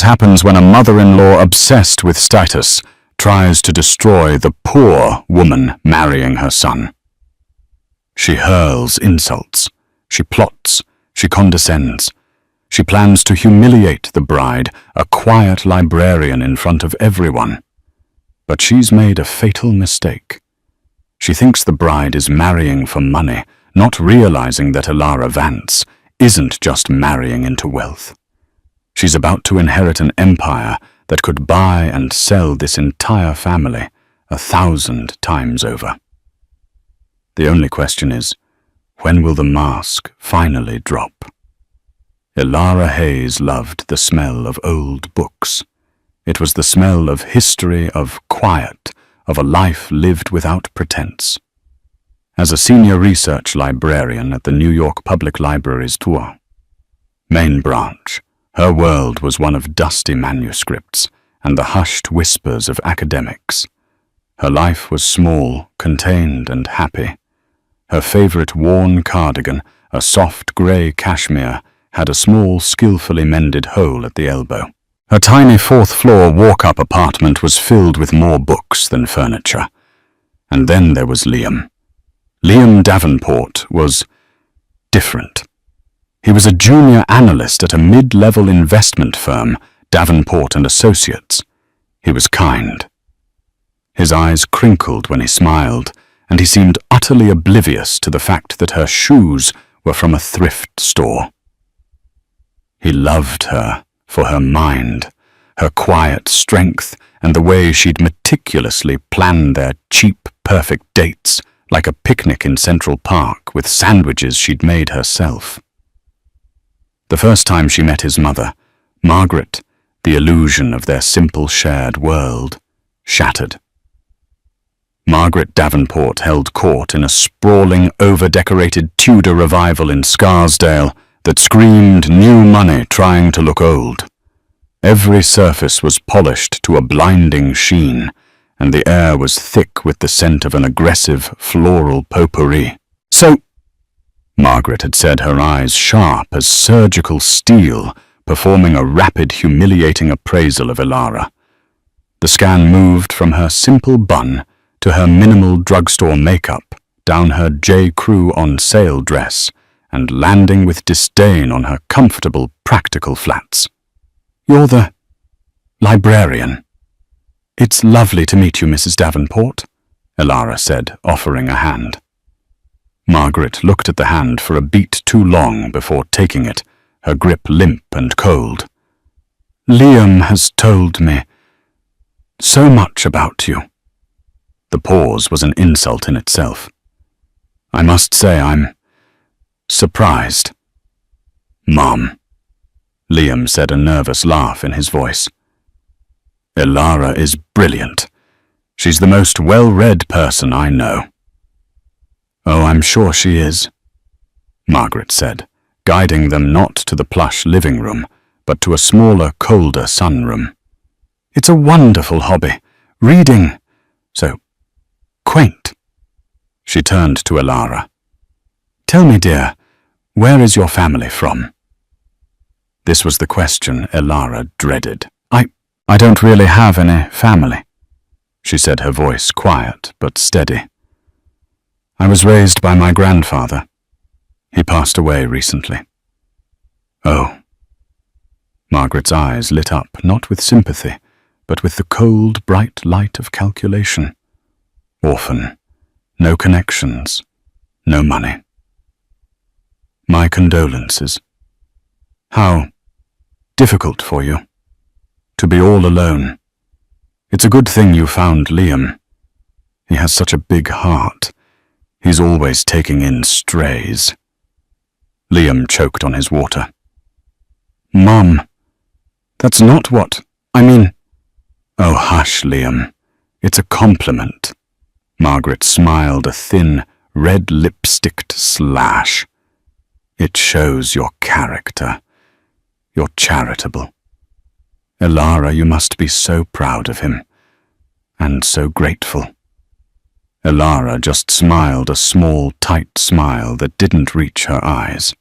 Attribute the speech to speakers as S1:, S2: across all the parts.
S1: what happens when a mother-in-law obsessed with status tries to destroy the poor woman marrying her son. She hurls insults, she plots, she condescends. She plans to humiliate the bride, a quiet librarian in front of everyone. But she's made a fatal mistake. She thinks the bride is marrying for money, not realizing that Elara Vance isn't just marrying into wealth. She's about to inherit an empire that could buy and sell this entire family 1,000 times over. The only question is, when will the mask finally drop? Elara Hayes loved the smell of old books. It was the smell of history, of quiet, of a life lived without pretense. As a senior research librarian at the New York Public Library's Tour, main branch, her world was one of dusty manuscripts and the hushed whispers of academics. Her life was small, contained, and happy. Her favorite worn cardigan, a soft grey cashmere, had a small, skillfully mended hole at the elbow. Her tiny fourth-floor walk-up apartment was filled with more books than furniture. And then there was Liam. Liam Davenport was different. He was a junior analyst at a mid-level investment firm, Davenport and Associates. He was kind. His eyes crinkled when he smiled, and he seemed utterly oblivious to the fact that her shoes were from a thrift store. He loved her for her mind, her quiet strength, and the way she'd meticulously planned their cheap, perfect dates, like a picnic in Central Park with sandwiches she'd made herself. The first time she met his mother, Margaret, the illusion of their simple shared world shattered. Margaret Davenport held court in a sprawling, over-decorated Tudor revival in Scarsdale that screamed new money trying to look old. Every surface was polished to a blinding sheen, and the air was thick with the scent of an aggressive floral potpourri. "So," Margaret had said, her eyes sharp as surgical steel, performing a rapid, humiliating appraisal of Elara. The scan moved from her simple bun to her minimal drugstore makeup, down her J. Crew on-sale dress, and landing with disdain on her comfortable, practical flats. "You're the librarian." "It's lovely to meet you, Mrs. Davenport," Elara said, offering a hand. Margaret looked at the hand for a beat too long before taking it, her grip limp and cold. "Liam has told me so much about you." The pause was an insult in itself. "I must say I'm surprised." "Mom," Liam said, a nervous laugh in his voice. "Elara is brilliant. She's the most well-read person I know." "Oh, I'm sure she is," Margaret said, guiding them not to the plush living room, but to a smaller, colder sunroom. "It's a wonderful hobby. Reading. So quaint." She turned to Elara. "Tell me, dear, where is your family from?" This was the question Elara dreaded. I don't really have any family," she said, her voice quiet but steady. "I was raised by my grandfather. He passed away recently." "Oh." Margaret's eyes lit up, not with sympathy, but with the cold, bright light of calculation. "Orphan. No connections. No money." "My condolences. How difficult for you to be all alone. It's a good thing you found Liam. He has such a big heart. He's always taking in strays." Liam choked on his water. "Mom, that's not what I mean." "Oh, hush, Liam. It's a compliment." Margaret smiled a thin, red lipsticked slash. "It shows your character. You're charitable. Elara, you must be so proud of him, and so grateful." Elara just smiled a small, tight smile that didn't reach her eyes.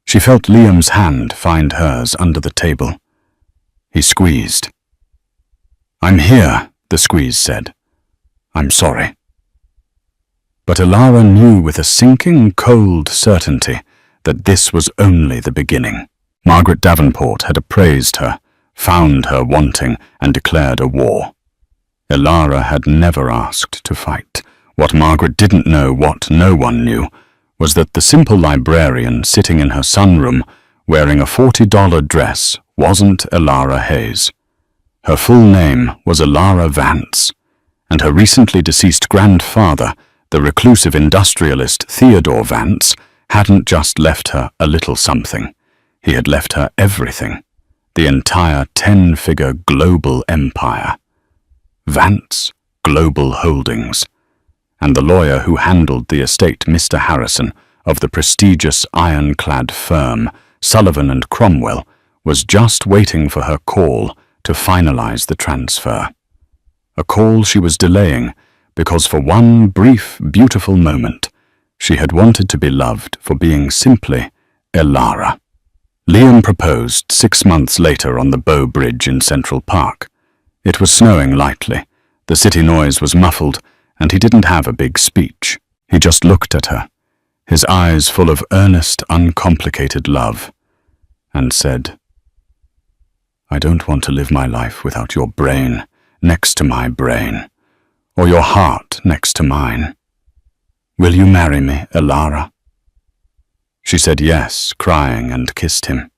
S1: She felt Liam's hand find hers under the table. He squeezed. "I'm here," the squeeze said. "I'm sorry." But Elara knew with a sinking, cold certainty that this was only the beginning. Margaret Davenport had appraised her, found her wanting, and declared a war. Elara had never asked to fight. What Margaret didn't know, what no one knew, was that the simple librarian sitting in her sunroom wearing a $40 dress wasn't Elara Hayes. Her full name was Elara Vance, and her recently deceased grandfather, the reclusive industrialist Theodore Vance, hadn't just left her a little something. He had left her everything, the entire 10-figure global empire. Vance Global Holdings, and the lawyer who handled the estate, Mr. Harrison, of the prestigious ironclad firm Sullivan and Cromwell, was just waiting for her call to finalize the transfer. A call she was delaying because for one brief, beautiful moment, she had wanted to be loved for being simply Elara. Liam proposed 6 months later on the Bow Bridge in Central Park. It was snowing lightly, the city noise was muffled, and he didn't have a big speech. He just looked at her, his eyes full of earnest, uncomplicated love, and said, "I don't want to live my life without your brain next to my brain, or your heart next to mine. Will you marry me, Elara?" She said yes, crying, and kissed him.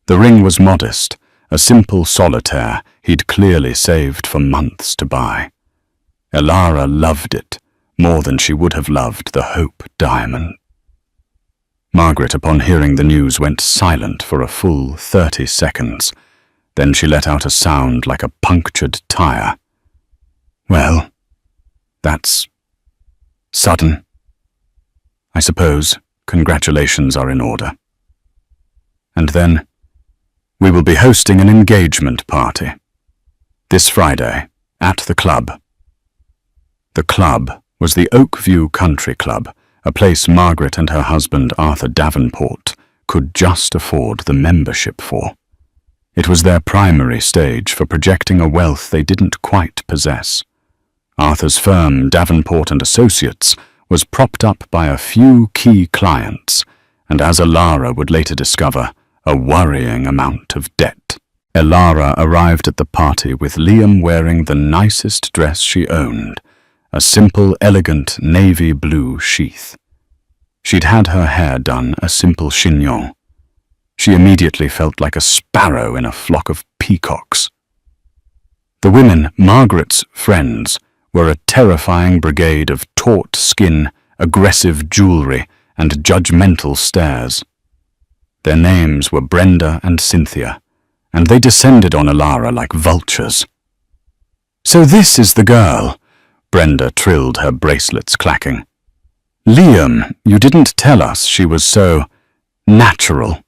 S1: The ring was modest, a simple solitaire he'd clearly saved for months to buy. Elara loved it more than she would have loved the Hope diamond. Margaret, upon hearing the news, went silent for a full 30 seconds. Then she let out a sound like a punctured tire. "Well, that's sudden. I suppose congratulations are in order. And then, we will be hosting an engagement party. This Friday, at the club." The club was the Oakview Country Club, a place Margaret and her husband Arthur Davenport could just afford the membership for. It was their primary stage for projecting a wealth they didn't quite possess. Arthur's firm, Davenport and Associates, was propped up by a few key clients, and as Elara would later discover, a worrying amount of debt. Elara arrived at the party with Liam wearing the nicest dress she owned, a simple, elegant navy blue sheath. She'd had her hair done a simple chignon. She immediately felt like a sparrow in a flock of peacocks. The women, Margaret's friends, were a terrifying brigade of taut skin, aggressive jewelry, and judgmental stares. Their names were Brenda and Cynthia, and they descended on Elara like vultures. "So this is the girl," Brenda trilled, her bracelets clacking. "Liam, you didn't tell us she was so natural."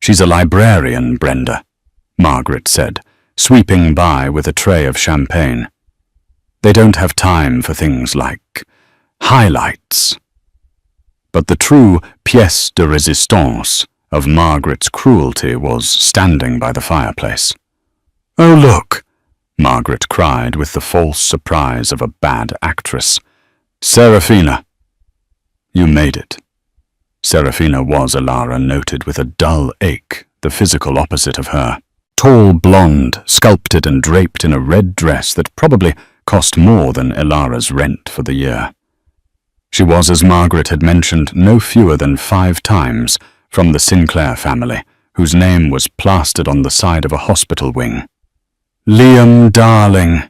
S1: "She's a librarian, Brenda," Margaret said, sweeping by with a tray of champagne. "They don't have time for things like highlights." But the true pièce de résistance of Margaret's cruelty was standing by the fireplace. "Oh, look!" Margaret cried with the false surprise of a bad actress. "Serafina!" "You made it." Serafina was, Elara noted with a dull ache, the physical opposite of her. Tall, blonde, sculpted and draped in a red dress that probably cost more than Elara's rent for the year. She was, as Margaret had mentioned, no fewer than 5 times from the Sinclair family, whose name was plastered on the side of a hospital wing. "Liam, darling,"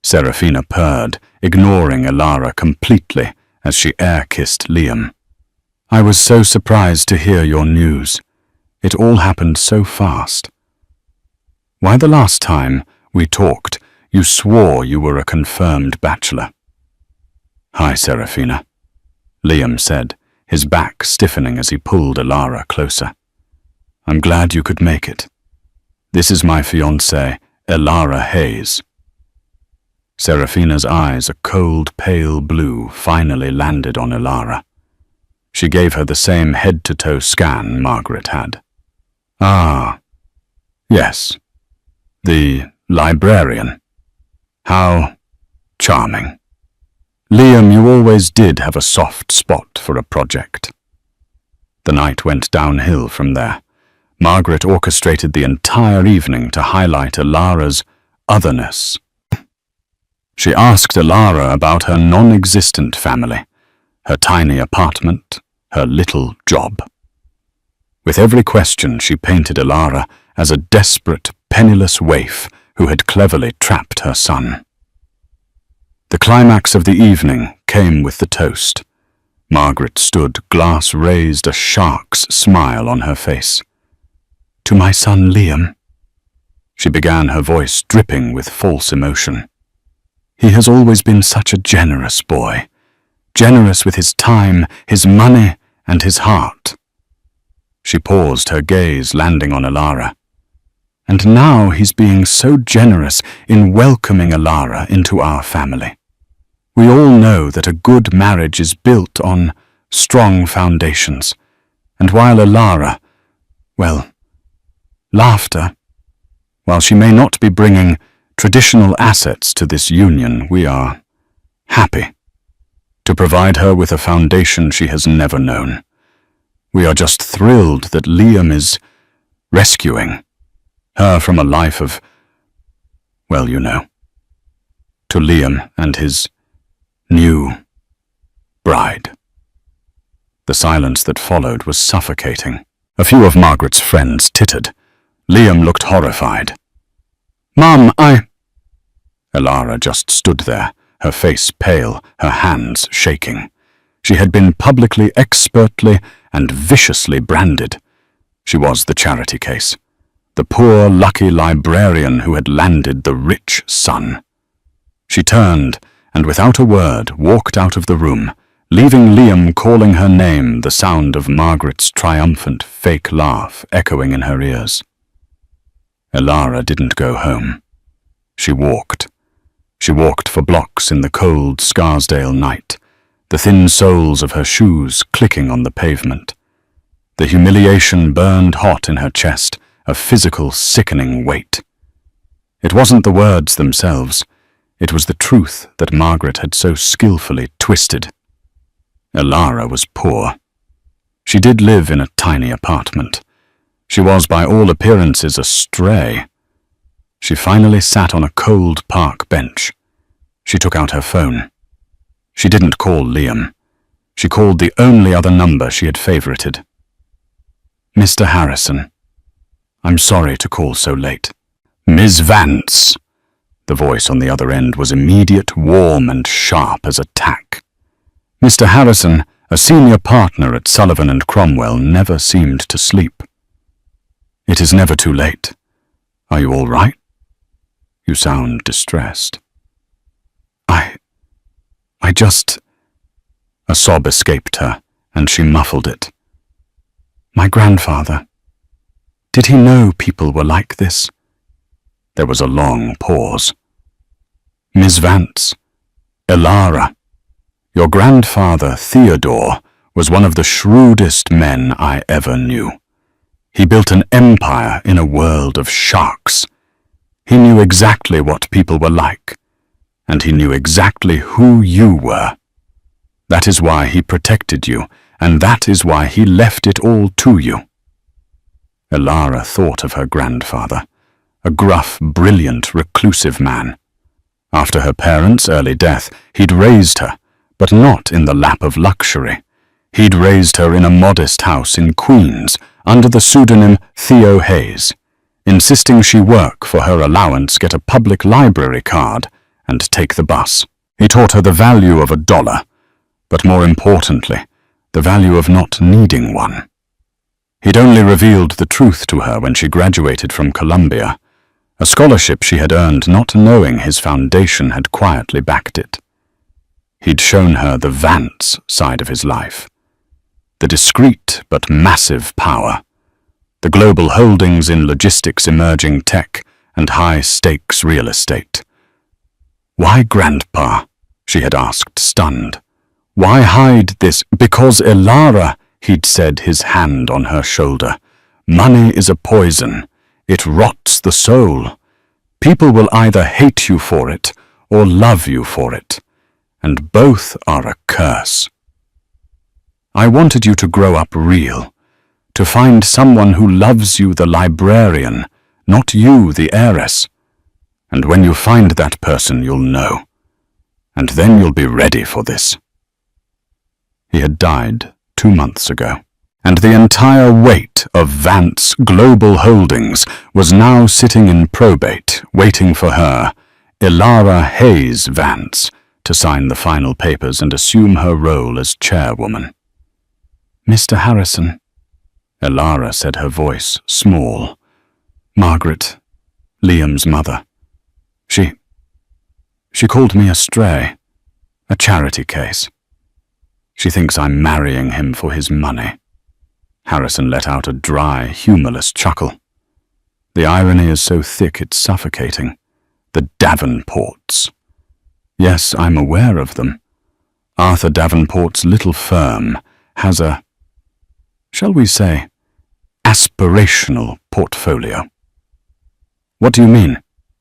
S1: Serafina purred, ignoring Elara completely as she air-kissed Liam. "I was so surprised to hear your news. It all happened so fast. Why, the last time we talked, you swore you were a confirmed bachelor." "Hi, Serafina," Liam said, his back stiffening as he pulled Elara closer. "I'm glad you could make it. This is my fiancée, Elara Hayes." Serafina's eyes, a cold, pale blue, finally landed on Elara. She gave her the same head-to-toe scan Margaret had. "Ah, Yes, the librarian. How charming. Liam, you always did have a soft spot for a project. The night went downhill from there. Margaret orchestrated the entire evening to highlight Alara's otherness. She asked Alara about her non-existent family, her tiny apartment, her little job. With every question, she painted Alara as a desperate, penniless waif who had cleverly trapped her son. The climax of the evening came with the toast. Margaret stood, glass raised, a shark's smile on her face. "To my son Liam," she began, her voice dripping with false emotion. "He has always been such a generous boy, generous with his time, his money, and his heart." She paused, her gaze landing on Alara. "And now he's being so generous in welcoming Alara into our family. We all know that a good marriage is built on strong foundations, and while Alara, well, laughter, while she may not be bringing traditional assets to this union, we are happy to provide her with a foundation she has never known. We are just thrilled that Liam is rescuing her from a life of, well, you know, to Liam and his new bride." The silence that followed was suffocating. A few of Margaret's friends tittered. Liam looked horrified. "Mum, Alara just stood there, her face pale, her hands shaking. She had been publicly, expertly, and viciously branded. She was the charity case, the poor, lucky librarian who had landed the rich son. She turned, and without a word walked out of the room, leaving Liam calling her name, the sound of Margaret's triumphant fake laugh echoing in her ears. Alara didn't go home. She walked. She walked for blocks in the cold Scarsdale night, the thin soles of her shoes clicking on the pavement. The humiliation burned hot in her chest, a physical, sickening weight. It wasn't the words themselves. It was the truth that Margaret had so skillfully twisted. Alara was poor. She did live in a tiny apartment. She was, by all appearances, a stray. She finally sat on a cold park bench. She took out her phone. She didn't call Liam. She called the only other number she had favorited. "Mr. Harrison, I'm sorry to call so late." "Ms. Vance." The voice on the other end was immediate, warm, and sharp as a tack. Mr. Harrison, a senior partner at Sullivan and Cromwell, never seemed to sleep. "It is never too late. Are you all right? You sound distressed." I just..." A sob escaped her, and she muffled it. "My grandfather. Did he know people were like this?" There was a long pause. "Miss Vance, Alara, your grandfather, Theodore, was one of the shrewdest men I ever knew. He built an empire in a world of sharks. He knew exactly what people were like, and he knew exactly who you were. That is why he protected you, and that is why he left it all to you." Alara thought of her grandfather, a gruff, brilliant, reclusive man. After her parents' early death, he'd raised her, but not in the lap of luxury. He'd raised her in a modest house in Queens, under the pseudonym Theo Hayes, insisting she work for her allowance, get a public library card, and take the bus. He taught her the value of $1, but more importantly, the value of not needing one. He'd only revealed the truth to her when she graduated from Columbia, a scholarship she had earned not knowing his foundation had quietly backed it. He'd shown her the Vance side of his life, the discreet but massive power, the global holdings in logistics, emerging tech, and high-stakes real estate. "Why, Grandpa?" she had asked, stunned. "Why hide this?" "Because Alara," he'd said, his hand on her shoulder. "Money is a poison. It rots the soul. People will either hate you for it or love you for it, and both are a curse. I wanted you to grow up real, to find someone who loves you, the librarian, not you, the heiress. And when you find that person, you'll know. And then you'll be ready for this. He had died 2 months ago, and the entire weight of Vance Global Holdings was now sitting in probate, waiting for her, Elara Hayes Vance, to sign the final papers and assume her role as chairwoman. "Mr. Harrison," Elara said, her voice small. "Margaret, Liam's mother. She called me a stray, a charity case. She thinks I'm marrying him for his money." Harrison let out a dry, humorless chuckle. The irony is so thick it's suffocating. The Davenports. Yes, I'm aware of them. Arthur Davenport's little firm has a, shall we say, aspirational portfolio. "What do you mean?"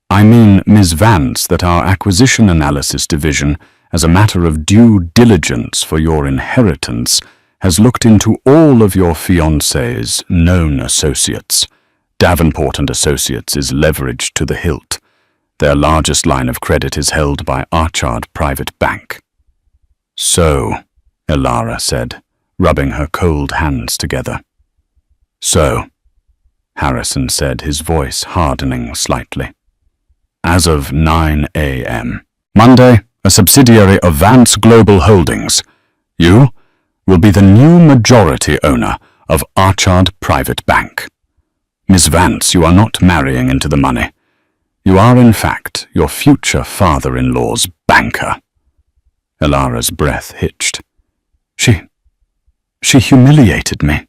S1: "I mean, Ms. Vance, that our acquisition analysis division, as a matter of due diligence for your inheritance, has looked into all of your fiancé's known associates. Davenport and Associates is leveraged to the hilt. Their largest line of credit is held by Archard Private Bank." "So," Elara said, rubbing her cold hands together. "So," Harrison said, his voice hardening slightly. "As of 9 a.m. Monday, a subsidiary of Vance Global Holdings, you will be the new majority owner of Archard Private Bank. Miss Vance, you are not marrying into the money. You are, in fact, your future father-in-law's banker." Elara's breath hitched. She humiliated me."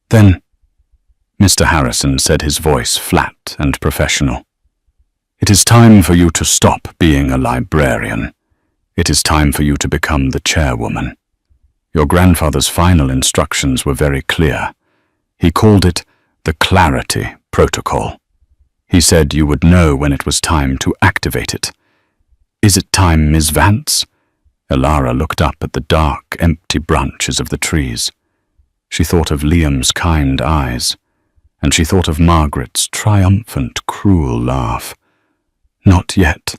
S1: "Then," Mr. Harrison said, his voice flat and professional, "it is time for you to stop being a librarian. It is time for you to become the chairwoman. Your grandfather's final instructions were very clear. He called it the Clarity Protocol. He said you would know when it was time to activate it. Is it time, Ms. Vance?" Elara looked up at the dark, empty branches of the trees. She thought of Liam's kind eyes, and she thought of Margaret's triumphant, cruel laugh. "Not yet,"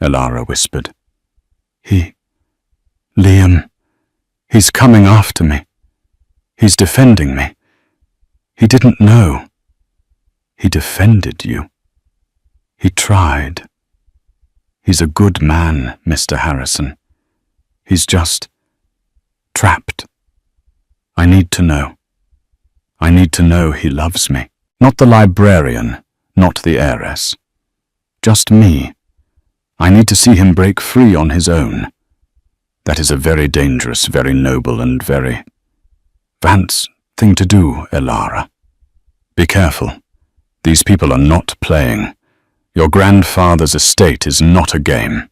S1: Elara whispered. Liam, he's coming after me. He's defending me. He didn't know. He defended you. He tried. He's a good man, Mr. Harrison. He's just trapped. I need to know. I need to know he loves me. Not the librarian, not the heiress. Just me. I need to see him break free on his own. That is a very dangerous, very noble, and very Vance thing to do, Elara. Be careful. These people are not playing. Your grandfather's estate is not a game."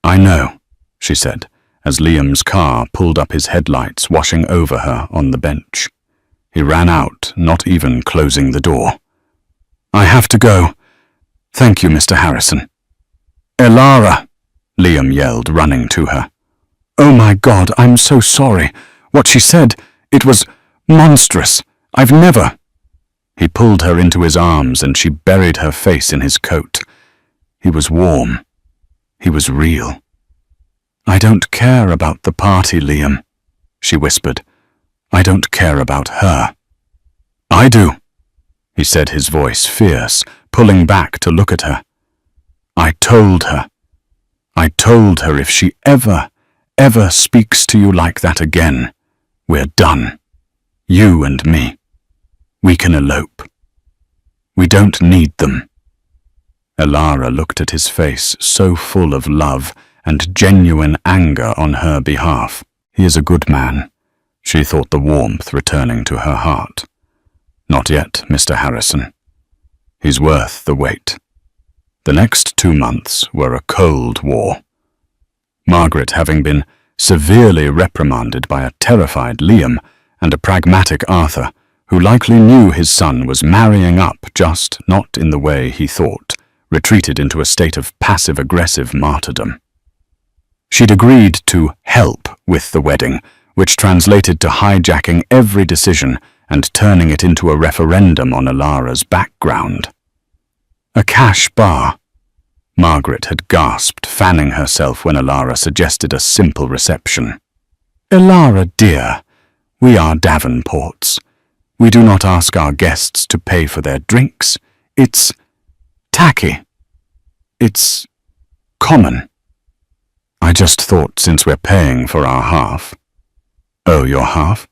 S1: "I know," she said, as Liam's car pulled up his headlights, washing over her on the bench. He ran out, not even closing the door. "I have to go. Thank you, Mr. Harrison." "Elara!" Liam yelled, running to her. "Oh my God, I'm so sorry. What she said, it was monstrous. I've never—" He pulled her into his arms and she buried her face in his coat. He was warm. He was real. "I don't care about the party, Liam," she whispered. "I don't care about her." "I do," he said, his voice fierce, pulling back to look at her. I told her if she ever speaks to you like that again, we're done. You and me. We can elope. We don't need them." Elara looked at his face, so full of love and genuine anger on her behalf. He is a good man, she thought, the warmth returning to her heart. Not yet, Mr. Harrison. He's worth the wait. The next 2 months were a cold war. Margaret, having been severely reprimanded by a terrified Liam and a pragmatic Arthur, who likely knew his son was marrying up, just not in the way he thought, retreated into a state of passive-aggressive martyrdom. She'd agreed to help with the wedding, which translated to hijacking every decision and turning it into a referendum on Ilara's background. A cash bar. Margaret had gasped, fanning herself when Ilara suggested a simple reception. "Ilara, dear, we are Davenports. We do not ask our guests to pay for their drinks. It's tacky. It's common. I just thought since we're paying for our half." "Oh, your half?"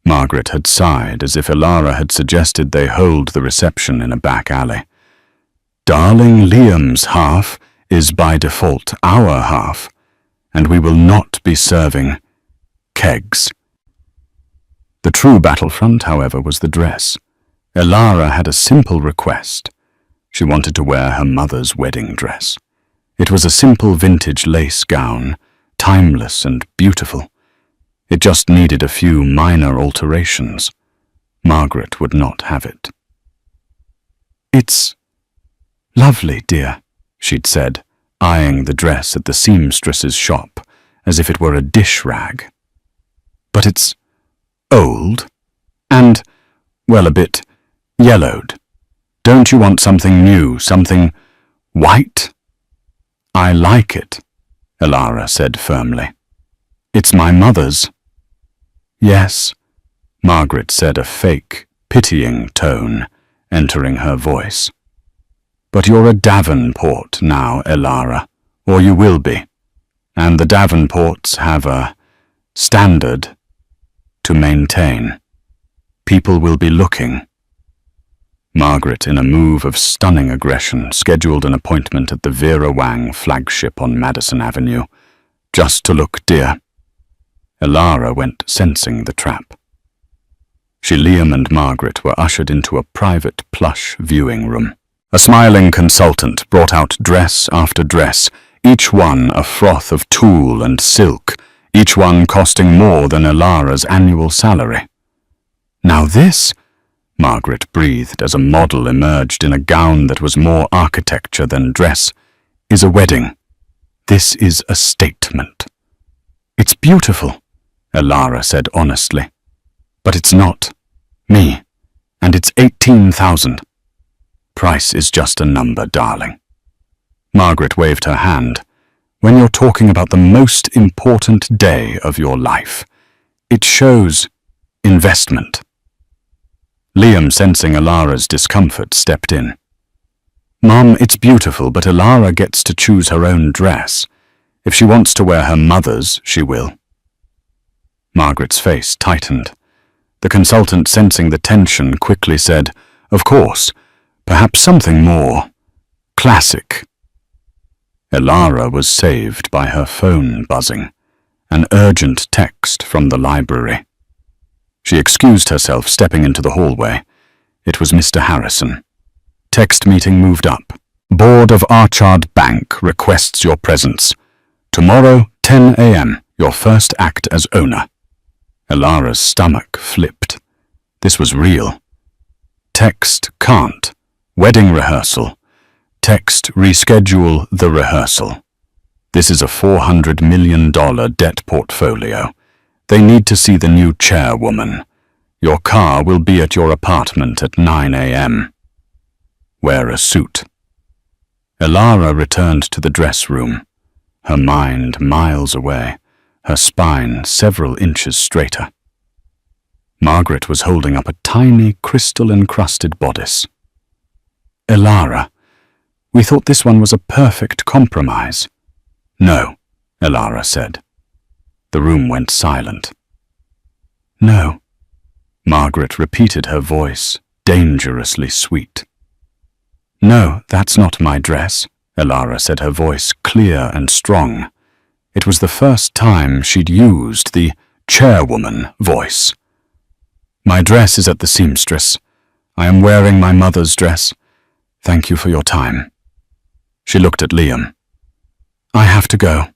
S1: Margaret had sighed as if Ilara had suggested they hold the reception in a back alley. "Darling, Liam's half is by default our half, and we will not be serving kegs." The true battlefront, however, was the dress. Ilara had a simple request. She wanted to wear her mother's wedding dress. It was a simple vintage lace gown, timeless and beautiful. It just needed a few minor alterations. Margaret would not have it. "It's lovely, dear," she'd said, eyeing the dress at the seamstress's shop as if it were a dish rag. "But it's old and, well, a bit yellowed. Don't you want something new, something white?" "I like it," Ilara said firmly. "It's my mother's." "Yes," Margaret said, a fake, pitying tone entering her voice. "But you're a Davenport now, Ilara, or you will be, and the Davenports have a standard to maintain. People will be looking." Margaret, in a move of stunning aggression, scheduled an appointment at the Vera Wang flagship on Madison Avenue, just to look dear. Ilara went sensing the trap. Liam and Margaret were ushered into a private, plush viewing room. A smiling consultant brought out dress after dress, each one a froth of tulle and silk, each one costing more than Ilara's annual salary. "Now this," Margaret breathed as a model emerged in a gown that was more architecture than dress, "is a wedding. This is a statement." "It's beautiful," Ilara said honestly. "But it's not me, and it's 18,000. Price is just a number, darling." Margaret waved her hand. "When you're talking about the most important day of your life, it shows investment." Liam, sensing Ilara's discomfort, stepped in. "Mom, it's beautiful, but Ilara gets to choose her own dress. If she wants to wear her mother's, she will." Margaret's face tightened. The consultant, sensing the tension, quickly said, "Of course, perhaps something more classic." Ilara was saved by her phone buzzing, an urgent text from the library. She excused herself, stepping into the hallway. It was Mr. Harrison. Text meeting moved up. "Board of Archard Bank requests your presence. Tomorrow, 10 a.m., your first act as owner." Ilara's stomach flipped. This was real. Text can't. Wedding rehearsal. Text reschedule the rehearsal. This is a $400 million debt portfolio. They need to see the new chairwoman. Your car will be at your apartment at 9 a.m. Wear a suit. Ilara returned to the dress room, her mind miles away, her spine several inches straighter. Margaret was holding up a tiny, crystal-encrusted bodice. "Ilara, we thought this one was a perfect compromise." "No," Ilara said. The room went silent. "No," Margaret repeated, her voice dangerously sweet. "No, that's not my dress," Ilara said, her voice clear and strong. It was the first time she'd used the chairwoman voice. "My dress is at the seamstress. I am wearing my mother's dress. Thank you for your time." She looked at Liam. "I have to go.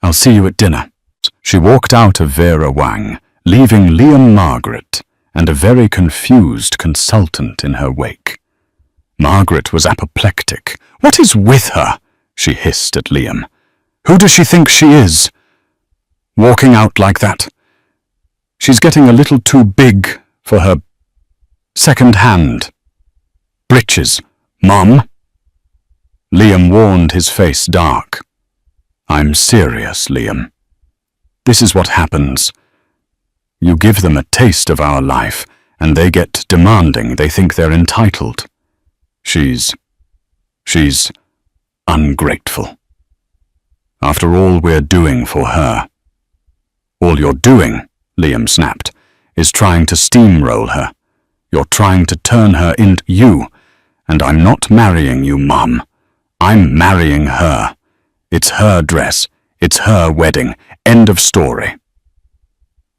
S1: I'll see you at dinner." She walked out of Vera Wang, leaving Liam, Margaret, and a very confused consultant in her wake. Margaret was apoplectic. "What is with her?" she hissed at Liam. "Who does she think she is? Walking out like that. She's getting a little too big for her second-hand britches, Mum." Liam warned, his face dark. "I'm serious, Liam. This is what happens. You give them a taste of our life, and they get demanding. They think they're entitled. She's ungrateful. After all we're doing for her." "All you're doing," Liam snapped, "is trying to steamroll her. You're trying to turn her into you, and I'm not marrying you, Mum. I'm marrying her. It's her dress. It's her wedding. End of story."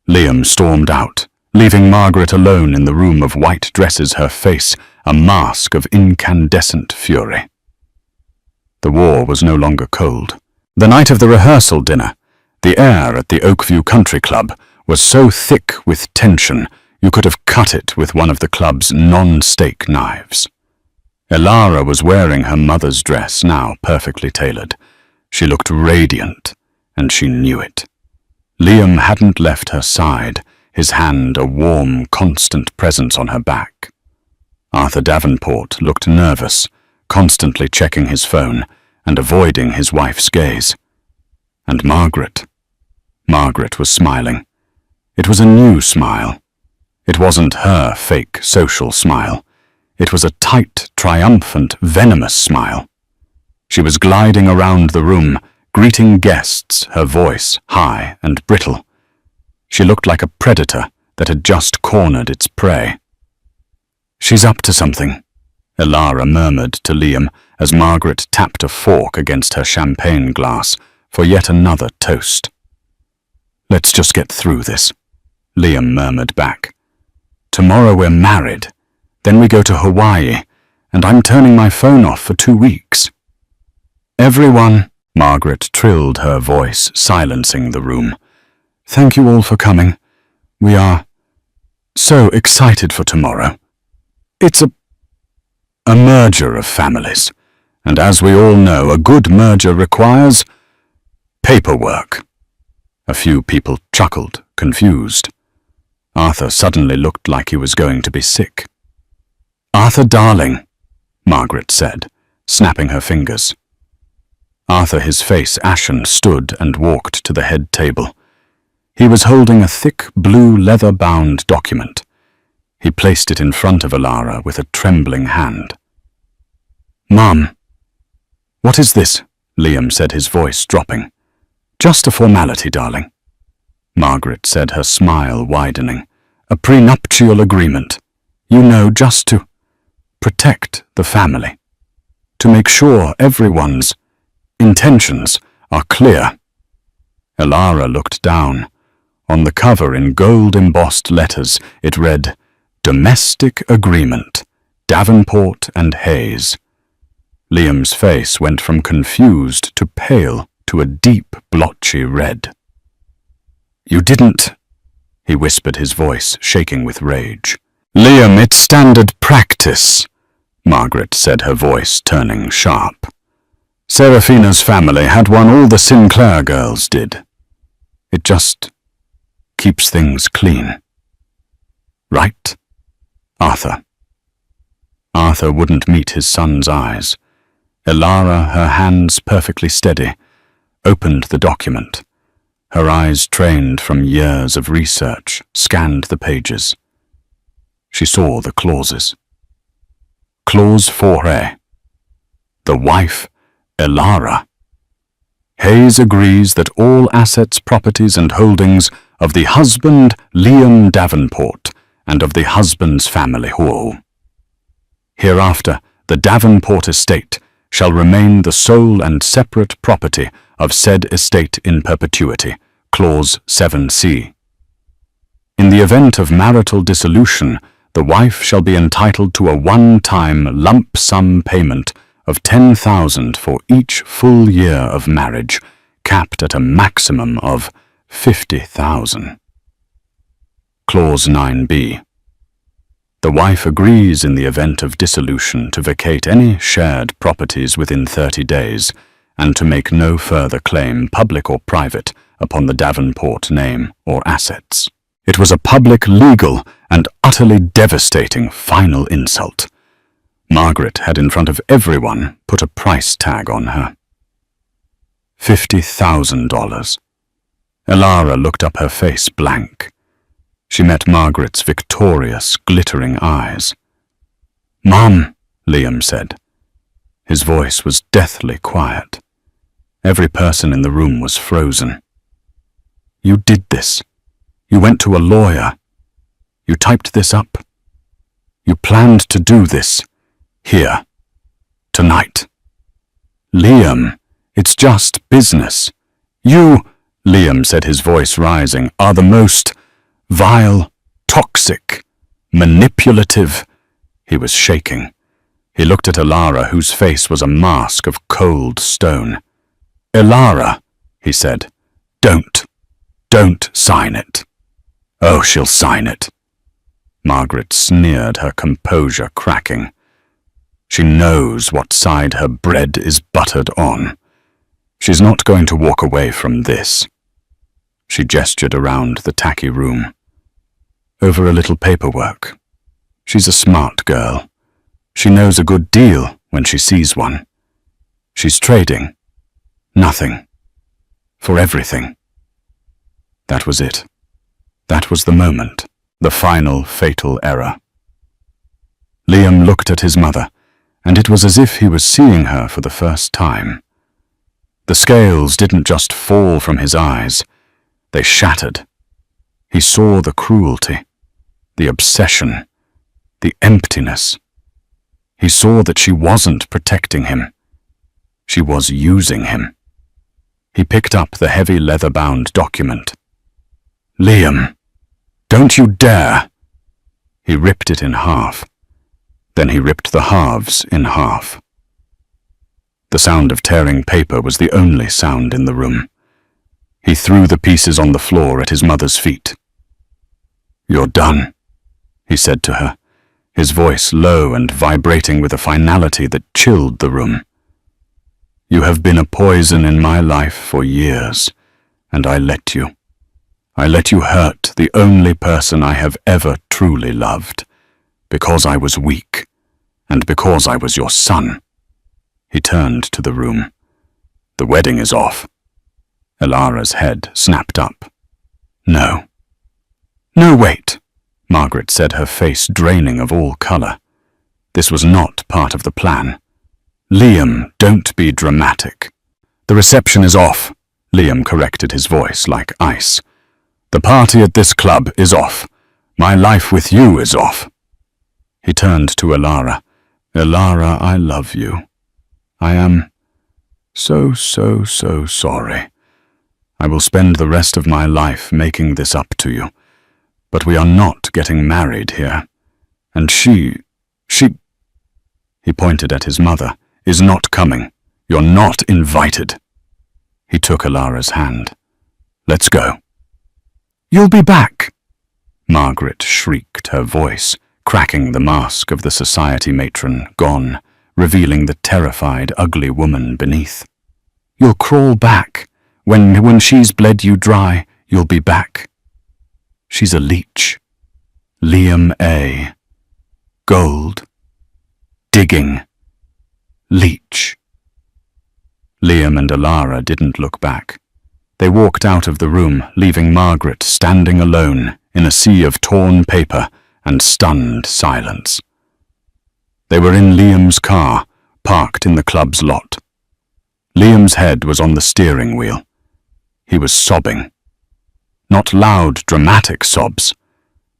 S1: Liam stormed out, leaving Margaret alone in the room of white dresses, her face a mask of incandescent fury. The war was no longer cold. The night of the rehearsal dinner, the air at the Oakview Country Club was so thick with tension you could have cut it with one of the club's non-steak knives. Elara was wearing her mother's dress, now perfectly tailored. She looked radiant, and she knew it. Liam hadn't left her side, his hand a warm, constant presence on her back. Arthur Davenport looked nervous, constantly checking his phone and avoiding his wife's gaze. And Margaret was smiling. It was a new smile. It wasn't her fake social smile. It was a tight, triumphant, venomous smile. She was gliding around the room, greeting guests, her voice high and brittle. She looked like a predator that had just cornered its prey. "She's up to something," Elara murmured to Liam as Margaret tapped a fork against her champagne glass for yet another toast. "Let's just get through this," Liam murmured back. "Tomorrow we're married. Then we go to Hawaii, and I'm turning my phone off for 2 weeks. Everyone," Margaret trilled her voice, silencing the room. "Thank you all for coming. We are so excited for tomorrow. It's a merger of families, and as we all know, a good merger requires paperwork." A few people chuckled, confused. Arthur suddenly looked like he was going to be sick. "Arthur, darling," Margaret said, snapping her fingers. Arthur, his face ashen, stood and walked to the head table. He was holding a thick, blue, leather-bound document. He placed it in front of Elara with a trembling hand. "Mum, what is this?" Liam said, his voice dropping. "Just a formality, darling," Margaret said, her smile widening. "A prenuptial agreement. You know, just to protect the family. To make sure everyone's intentions are clear." Elara looked down. On the cover, in gold-embossed letters, it read, "Domestic Agreement, Davenport and Hayes." Liam's face went from confused to pale to a deep, blotchy red. "You didn't," he whispered, his voice shaking with rage. "Liam, it's standard practice," Margaret said, her voice turning sharp. "Seraphina's family had one all the Sinclair girls did. It just keeps things clean. Right, Arthur?" Arthur wouldn't meet his son's eyes. Elara, her hands perfectly steady, opened the document. Her eyes, trained from years of research, scanned the pages. She saw the clauses. Clause 4A. The wife, Elara. Hayes agrees that all assets, properties, and holdings of the husband, Liam Davenport, and of the husband's family, hereafter, the Davenport estate shall remain the sole and separate property of said estate in perpetuity, Clause 7C. In the event of marital dissolution, the wife shall be entitled to a one-time lump sum payment of $10,000 for each full year of marriage, capped at a maximum of $50,000. Clause 9B. The wife agrees in the event of dissolution to vacate any shared properties within 30 days and to make no further claim, public or private, upon the Davenport name or assets. It was a public, legal, and utterly devastating final insult. Margaret had in front of everyone put a price tag on her. $50,000. Elara looked up, her face blank. She met Margaret's victorious, glittering eyes. "Mum," Liam said. His voice was deathly quiet. Every person in the room was frozen. "You did this. You went to a lawyer. You typed this up. You planned to do this. Here. Tonight." "Liam, it's just business. You," Liam said, his voice rising, "are the most vile, toxic, manipulative." He was shaking. He looked at Elara, whose face was a mask of cold stone. "Elara," he said, don't sign it." "Oh, she'll sign it." Margaret sneered, her composure cracking. "She knows what side her bread is buttered on. She's not going to walk away from this." She gestured around the tacky room. "Over a little paperwork. She's a smart girl. She knows a good deal when she sees one. She's trading. Nothing. For everything." That was it. That was the moment, the final fatal error. Liam looked at his mother, and it was as if he was seeing her for the first time. The scales didn't just fall from his eyes, they shattered. He saw the cruelty, the obsession, the emptiness. He saw that she wasn't protecting him. She was using him. He picked up the heavy leather-bound document. "Liam, don't you dare!" He ripped it in half. Then he ripped the halves in half. The sound of tearing paper was the only sound in the room. He threw the pieces on the floor at his mother's feet. "You're done," he said to her, his voice low and vibrating with a finality that chilled the room. "You have been a poison in my life for years, and I let you. I let you hurt the only person I have ever truly loved, because I was weak, and because I was your son." He turned to the room. "The wedding is off." Elara's head snapped up. "No." "No, wait," Margaret said, her face draining of all color. "This was not part of the plan. Liam, don't be dramatic." "The reception is off," Liam corrected, his voice like ice. "The party at this club is off. My life with you is off." He turned to Elara. "Elara, I love you. I am so sorry. I will spend the rest of my life making this up to you. But we are not getting married here. And she, he pointed at his mother, is not coming. You're not invited." He took Elara's hand. "Let's go." "You'll be back," Margaret shrieked, her voice cracking the mask of the society matron gone, revealing the terrified, ugly woman beneath. "You'll crawl back. When she's bled you dry, you'll be back. She's a leech. Liam A. Gold. Digging. Leech." Liam and Elara didn't look back. They walked out of the room, leaving Margaret standing alone in a sea of torn paper and stunned silence. They were in Liam's car, parked in the club's lot. Liam's head was on the steering wheel. He was sobbing. Not loud, dramatic sobs,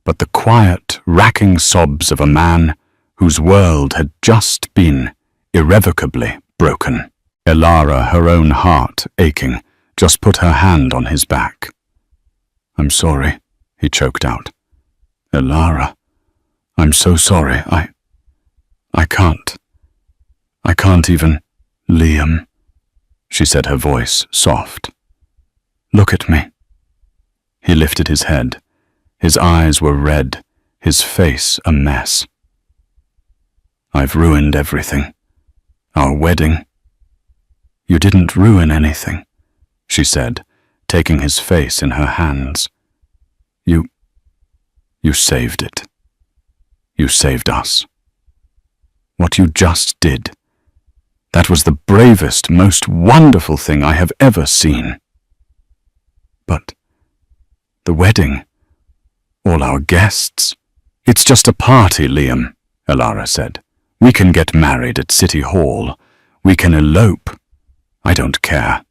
S1: but the quiet, racking sobs of a man whose world had just been irrevocably broken. Elara, her own heart aching, just put her hand on his back. "I'm sorry," he choked out. "Elara, I'm so sorry. I can't even—" "Liam," she said, her voice soft. "Look at me." He lifted his head. His eyes were red, his face a mess. "I've ruined everything. Our wedding." "You didn't ruin anything," she said, taking his face in her hands. You saved it. You saved us. What you just did. That was the bravest, most wonderful thing I have ever seen." "But the wedding, all our guests." "It's just a party, Liam," Elara said. "We can get married at City Hall. We can elope. I don't care.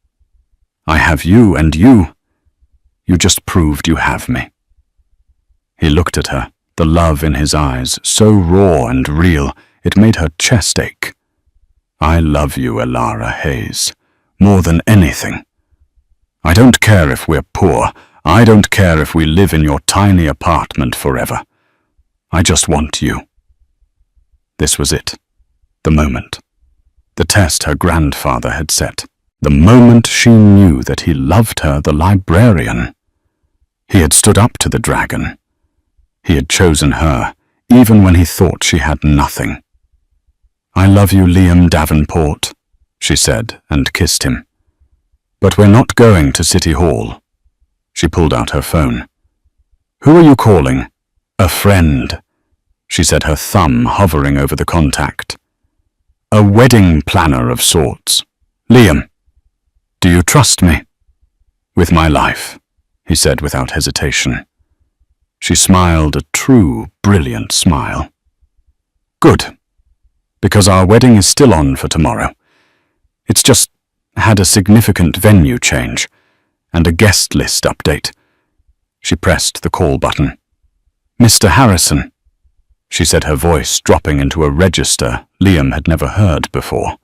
S1: I have you, and you just proved you have me." He looked at her, the love in his eyes, so raw and real, it made her chest ache. "I love you, Elara Hayes, more than anything. I don't care if we're poor. I don't care if we live in your tiny apartment forever. I just want you." This was it. The moment. The test her grandfather had set. The moment she knew that he loved her, the librarian. He had stood up to the dragon. He had chosen her, even when he thought she had nothing. "I love you, Liam Davenport," she said, and kissed him. "But we're not going to City Hall." She pulled out her phone. "Who are you calling?" "A friend," she said, her thumb hovering over the contact. "A wedding planner of sorts. Liam, do you trust me?" "With my life," he said without hesitation. She smiled a true, brilliant smile. "Good, because our wedding is still on for tomorrow. It's just had a significant venue change and a guest list update." She pressed the call button. "Mr. Harrison," she said, her voice dropping into a register Liam had never heard before.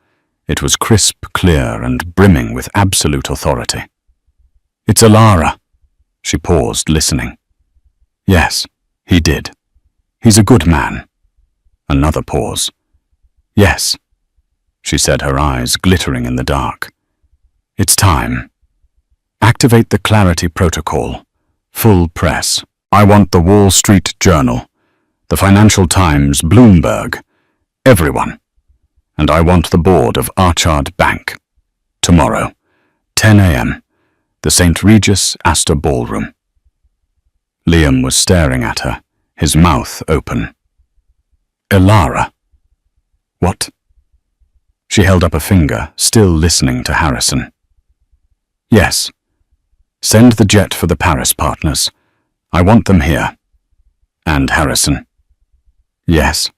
S1: It was crisp, clear, and brimming with absolute authority. "It's Elara." She paused, listening. "Yes, he did. He's a good man." Another pause. "Yes," she said, her eyes glittering in the dark. "It's time. Activate the Clarity Protocol. Full press. I want the Wall Street Journal, the Financial Times, Bloomberg, everyone. And I want the board of Archard Bank. Tomorrow, 10 a.m., the St. Regis Astor Ballroom." Liam was staring at her, his mouth open. "Elara." "What?" She held up a finger, still listening to Harrison. "Yes. Send the jet for the Paris partners. I want them here." "And Harrison?" "Yes,"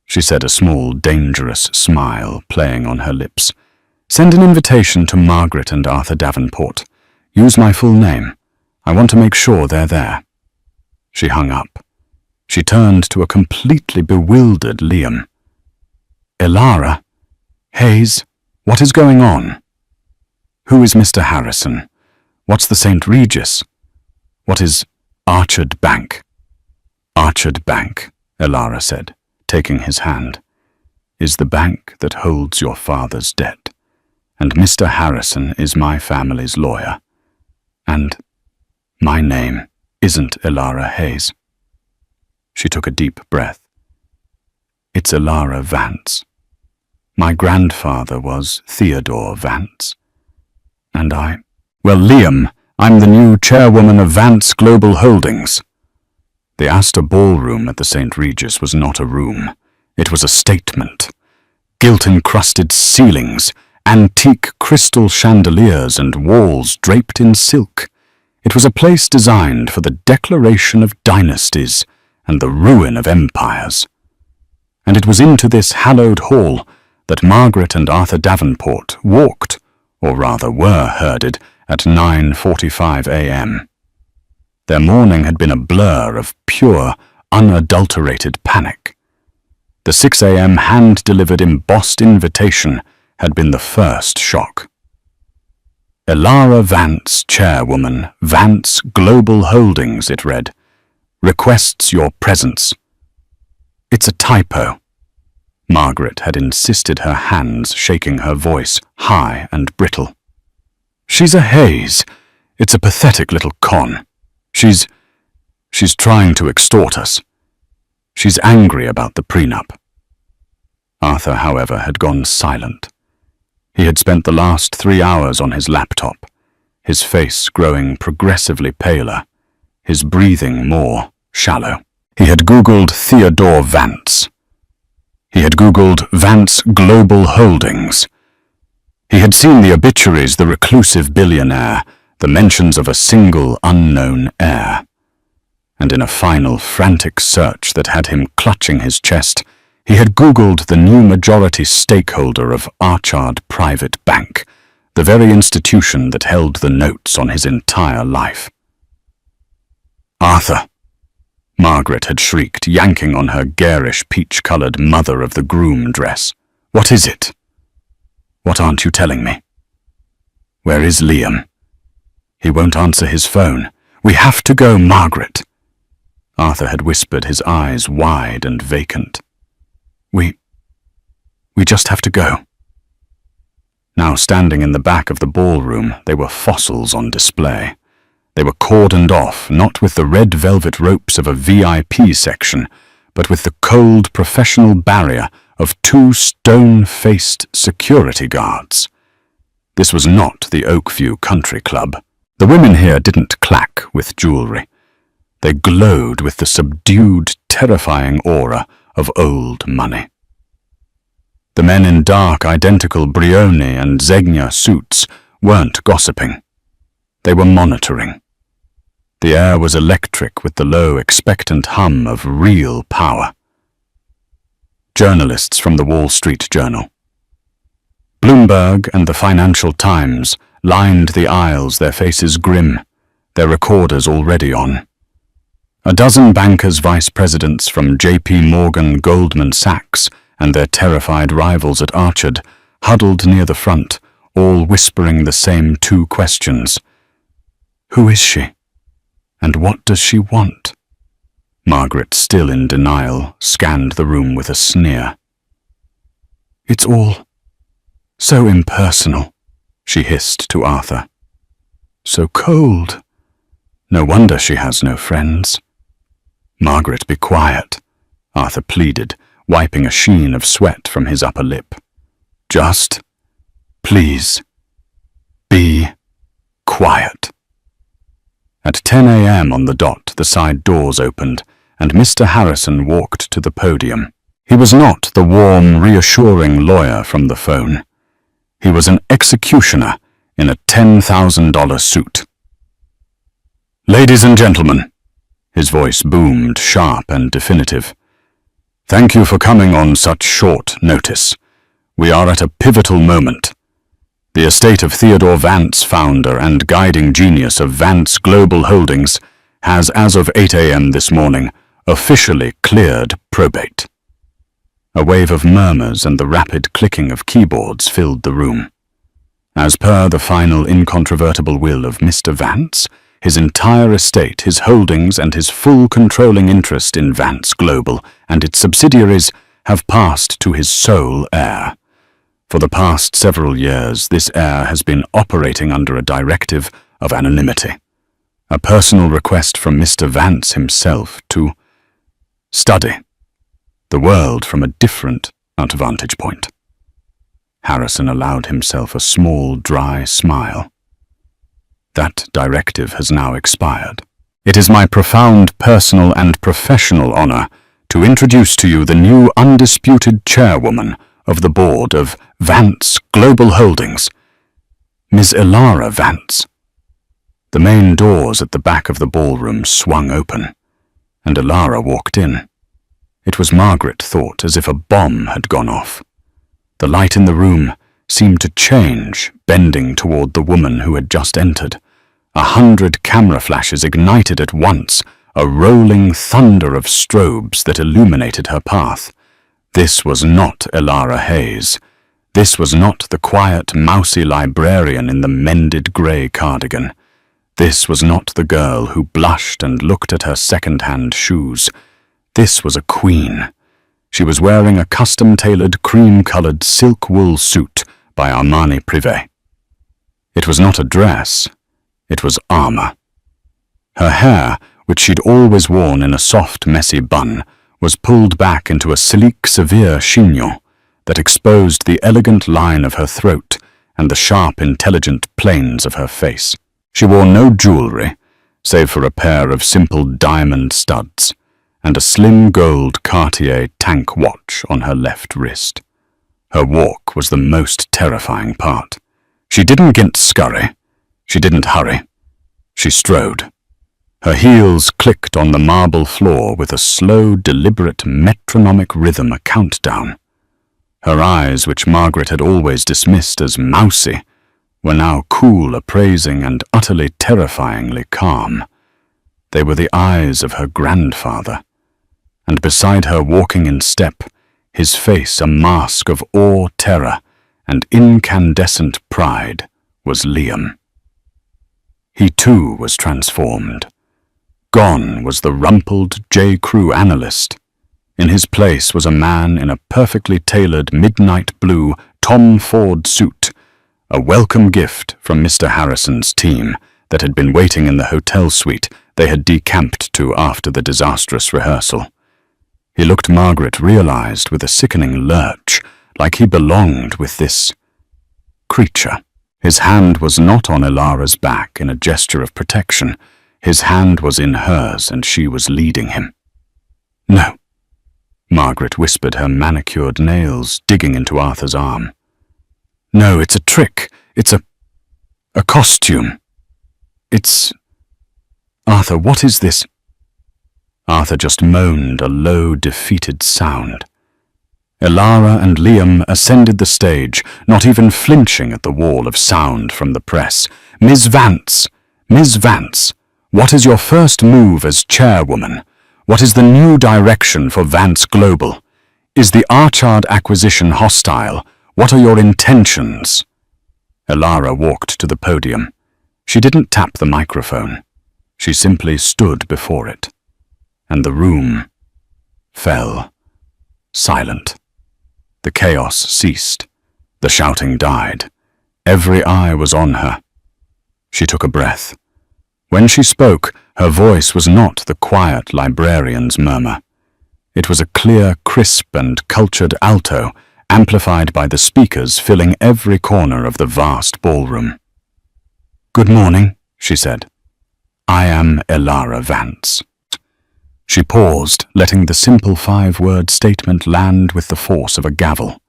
S1: she said, a small, dangerous smile playing on her lips. "Send an invitation to Margaret and Arthur Davenport. Use my full name. I want to make sure they're there." She hung up. She turned to a completely bewildered Liam. "Elara? Hayes? What is going on? Who is Mr. Harrison? What's the St. Regis? What is Archard Bank?" "Archard Bank," Elara said, taking his hand, "is the bank that holds your father's debt. And Mr. Harrison is my family's lawyer. And my name isn't Elara Hayes." She took a deep breath. "It's Elara Vance. My grandfather was Theodore Vance. And well, Liam, I'm the new chairwoman of Vance Global Holdings." The Astor Ballroom at the St. Regis was not a room. It was a statement. Gilt-encrusted ceilings, antique crystal chandeliers, and walls draped in silk. It was a place designed for the declaration of dynasties and the ruin of empires. And it was into this hallowed hall that Margaret and Arthur Davenport walked, or rather were herded, at 9:45 a.m. Their morning had been a blur of pure, unadulterated panic. The 6 a.m. hand-delivered embossed invitation had been the first shock. "Elara Vance, Chairwoman, Vance Global Holdings," it read, "requests your presence." "It's a typo." Margaret had insisted, her hands shaking, her voice high and brittle. "She's a Hayes. It's a pathetic little con. She's trying to extort us. She's angry about the prenup. Arthur, however, had gone silent. He had spent the last 3 hours on his laptop, his face growing progressively paler, his breathing more shallow. He had Googled Theodore Vance. He had Googled Vance Global Holdings. He had seen the obituaries, the reclusive billionaire, the mentions of a single unknown heir. And in a final frantic search that had him clutching his chest, he had Googled the new majority stakeholder of Archard Private Bank, the very institution that held the notes on his entire life. "Arthur!" Margaret had shrieked, yanking on her garish peach-coloured mother-of-the-groom dress. "What is it? What aren't you telling me? Where is Liam? He won't answer his phone. We have to go, Margaret." Arthur had whispered, his eyes wide and vacant. We just have to go." Now standing in the back of the ballroom, they were fossils on display. They were cordoned off, not with the red velvet ropes of a VIP section, but with the cold professional barrier of 2 stone-faced security guards. This was not the Oakview Country Club. The women here didn't clack with jewelry. They glowed with the subdued, terrifying aura of old money. The men in dark, identical Brioni and Zegna suits weren't gossiping. They were monitoring. The air was electric with the low, expectant hum of real power. Journalists from the Wall Street Journal, Bloomberg and the Financial Times lined the aisles, their faces grim, their recorders already on. A dozen bankers, vice presidents from J.P. Morgan, Goldman Sachs, and their terrified rivals at Archard huddled near the front, all whispering the same 2 questions. Who is she? And what does she want? Margaret, still in denial, scanned the room with a sneer. It's all so impersonal, she hissed to Arthur. So cold. No wonder she has no friends. Margaret, be quiet, Arthur pleaded, wiping a sheen of sweat from his upper lip. Just, please, be quiet. At 10 a.m. on the dot, the side doors opened, and Mr. Harrison walked to the podium. He was not the warm, reassuring lawyer from the phone. He was an executioner in a $10,000 suit. Ladies and gentlemen, his voice boomed, sharp and definitive. Thank you for coming on such short notice. We are at a pivotal moment. The estate of Theodore Vance, founder and guiding genius of Vance Global Holdings, has, as of 8 a.m. this morning, officially cleared probate. A wave of murmurs and the rapid clicking of keyboards filled the room. As per the final incontrovertible will of Mr. Vance, his entire estate, his holdings, and his full controlling interest in Vance Global and its subsidiaries have passed to his sole heir. For the past several years, this heir has been operating under a directive of anonymity, a personal request from Mr. Vance himself to study the world from a different vantage point. Harrison allowed himself a small, dry smile. That directive has now expired. It is my profound personal and professional honor to introduce to you the new undisputed chairwoman of the board of Vance Global Holdings, Ms. Elara Vance. The main doors at the back of the ballroom swung open, and Elara walked in. It was, Margaret thought, as if a bomb had gone off. The light in the room seemed to change, bending toward the woman who had just entered. 100 camera flashes ignited at once, a rolling thunder of strobes that illuminated her path. This was not Elara Hayes. This was not the quiet, mousy librarian in the mended grey cardigan. This was not the girl who blushed and looked at her second-hand shoes. This was a queen. She was wearing a custom-tailored cream-coloured silk wool suit by Armani Privé. It was not a dress. It was armour. Her hair, which she'd always worn in a soft, messy bun, was pulled back into a sleek, severe chignon that exposed the elegant line of her throat and the sharp, intelligent planes of her face. She wore no jewelry, save for a pair of simple diamond studs and a slim gold Cartier tank watch on her left wrist. Her walk was the most terrifying part. She didn't scurry. She didn't hurry. She strode. Her heels clicked on the marble floor with a slow, deliberate, metronomic rhythm, a countdown. Her eyes, which Margaret had always dismissed as mousy, were now cool, appraising, and utterly terrifyingly calm. They were the eyes of her grandfather, and beside her, walking in step, his face a mask of awe, terror, and incandescent pride, was Liam. He too was transformed. Gone was the rumpled J. Crew analyst. In his place was a man in a perfectly tailored midnight blue Tom Ford suit, a welcome gift from Mr. Harrison's team that had been waiting in the hotel suite they had decamped to after the disastrous rehearsal. He looked, Margaret realized with a sickening lurch, like he belonged with this creature. His hand was not on Elara's back in a gesture of protection. His hand was in hers, and she was leading him. "No," Margaret whispered, her manicured nails digging into Arthur's arm. "No, it's a trick. It's a costume. It's... Arthur, what is this?" Arthur just moaned a low, defeated sound. Elara and Liam ascended the stage, not even flinching at the wall of sound from the press. "Ms. Vance! Ms. Vance! What is your first move as chairwoman? What is the new direction for Vance Global? Is the Archard acquisition hostile? What are your intentions?" Elara walked to the podium. She didn't tap the microphone. She simply stood before it. And the room fell silent. The chaos ceased. The shouting died. Every eye was on her. She took a breath. When she spoke, her voice was not the quiet librarian's murmur. It was a clear, crisp, and cultured alto, amplified by the speakers filling every corner of the vast ballroom. "Good morning," she said. "I am Elara Vance." She paused, letting the simple 5-word statement land with the force of a gavel.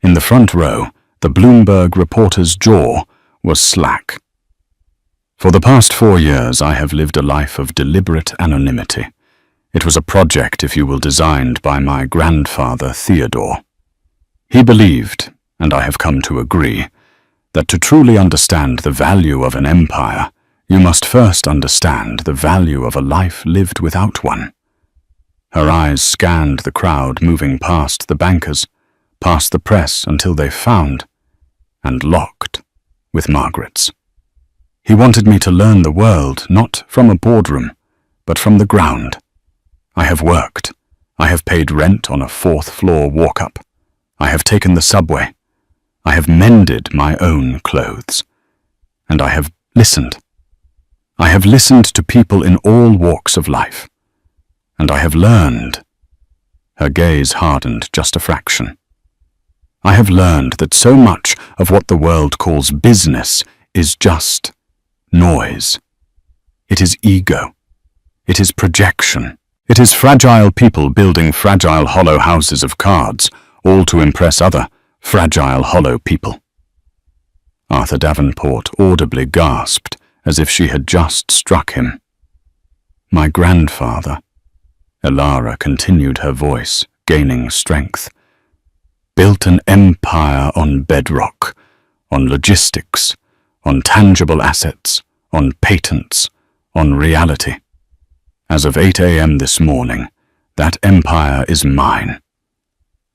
S1: In the front row, the Bloomberg reporter's jaw was slack. "For the past 4 years, I have lived a life of deliberate anonymity. It was a project, if you will, designed by my grandfather, Theodore. He believed, and I have come to agree, that to truly understand the value of an empire, you must first understand the value of a life lived without one." Her eyes scanned the crowd moving past the bankers, past the press, until they found and locked with Margaret's. "He wanted me to learn the world, not from a boardroom, but from the ground. I have worked. I have paid rent on a 4th-floor walk-up. I have taken the subway. I have mended my own clothes. And I have listened. I have listened to people in all walks of life. And I have learned." Her gaze hardened just a fraction. "I have learned that so much of what the world calls business is just noise. It is ego. It is projection. It is fragile people building fragile hollow houses of cards, all to impress other fragile hollow people." Arthur Davenport audibly gasped, as if she had just struck him. "My grandfather," Elara continued, her voice gaining strength, "built an empire on bedrock, on logistics, on tangible assets, on patents, on reality. As of 8 a.m. this morning, that empire is mine.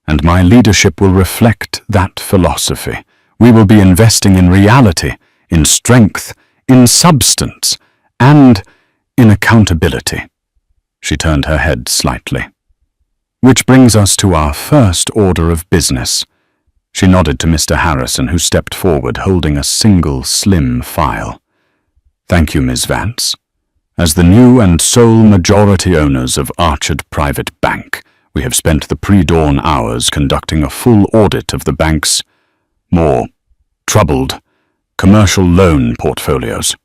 S1: And my leadership will reflect that philosophy. We will be investing in reality, in strength, in substance, and in accountability." She turned her head slightly. "Which brings us to our first order of business." She nodded to Mr. Harrison, who stepped forward holding a single slim file. "Thank you, Ms. Vance. As the new and sole majority owners of Archard Private Bank, we have spent the pre-dawn hours conducting a full audit of the bank's more troubled commercial loan portfolios.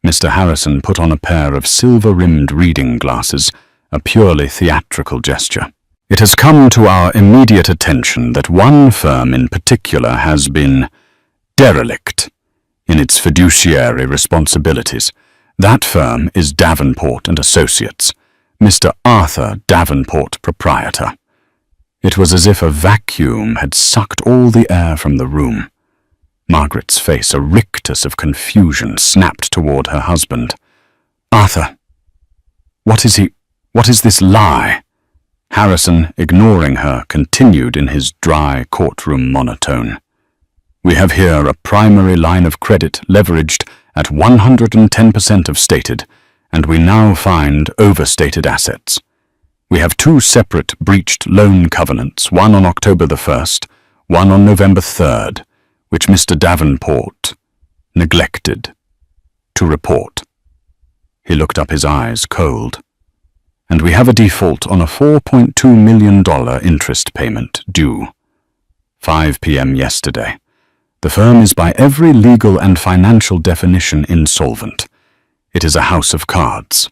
S1: Mr. Harrison put on a pair of silver-rimmed reading glasses, a purely theatrical gesture. It has come to our immediate attention that one firm in particular has been derelict in its fiduciary responsibilities. That firm is Davenport and Associates, Mr. Arthur Davenport, proprietor. It was as if a vacuum had sucked all the air from the room. Margaret's face, a rictus of confusion, snapped toward her husband. "Arthur, what is this lie?" Harrison, ignoring her, continued in his dry courtroom monotone. "We have here a primary line of credit leveraged at 110% of stated, and we now find overstated assets. We have two separate breached loan covenants, one on October the 1st, one on November 3rd, which Mr. Davenport neglected to report." He looked up, his eyes cold. "And we have a default on a $4.2 million interest payment due 5 p.m. yesterday. The firm is by every legal and financial definition insolvent. It is a house of cards."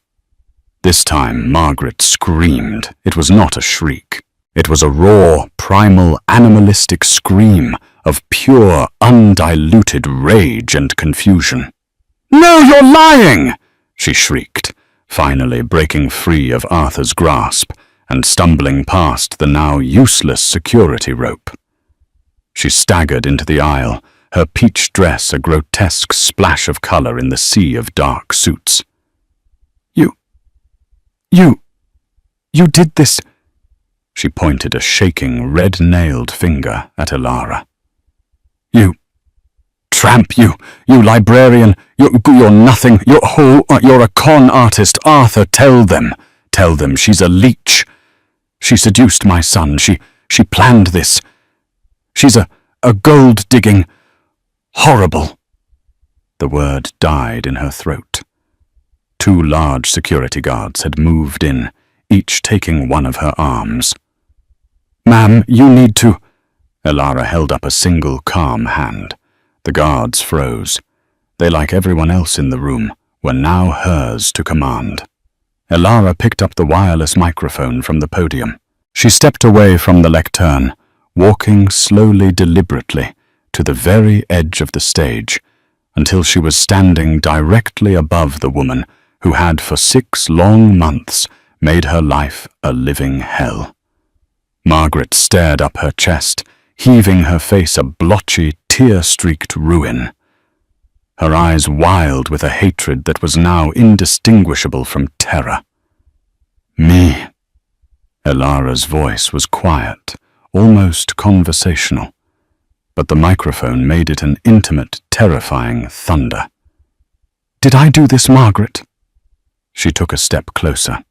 S1: This time Margaret screamed. It was not a shriek. It was a raw, primal, animalistic scream of pure, undiluted rage and confusion. "No, you're lying!" she shrieked, finally breaking free of Arthur's grasp and stumbling past the now useless security rope. She staggered into the aisle, her peach dress a grotesque splash of color in the sea of dark suits. You did this." She pointed a shaking, red-nailed finger at Elara. "You tramp, you librarian, you're nothing, you're a con artist. Arthur, tell them she's a leech. She seduced my son, she planned this. She's a gold-digging, horrible." The word died in her throat. Two large security guards had moved in, each taking one of her arms. "Ma'am, you need to—" Elara held up a single calm hand. The guards froze. They, like everyone else in the room, were now hers to command. Elara picked up the wireless microphone from the podium. She stepped away from the lectern, walking slowly, deliberately, to the very edge of the stage, until she was standing directly above the woman who had for 6 long months made her life a living hell. Margaret stared up her chest, heaving her face a blotchy, tear-streaked ruin. Her eyes wild with a hatred that was now indistinguishable from terror. "Me." Elara's voice was quiet, almost conversational, but the microphone made it an intimate, terrifying thunder. "Did I do this, Margaret?" She took a step closer.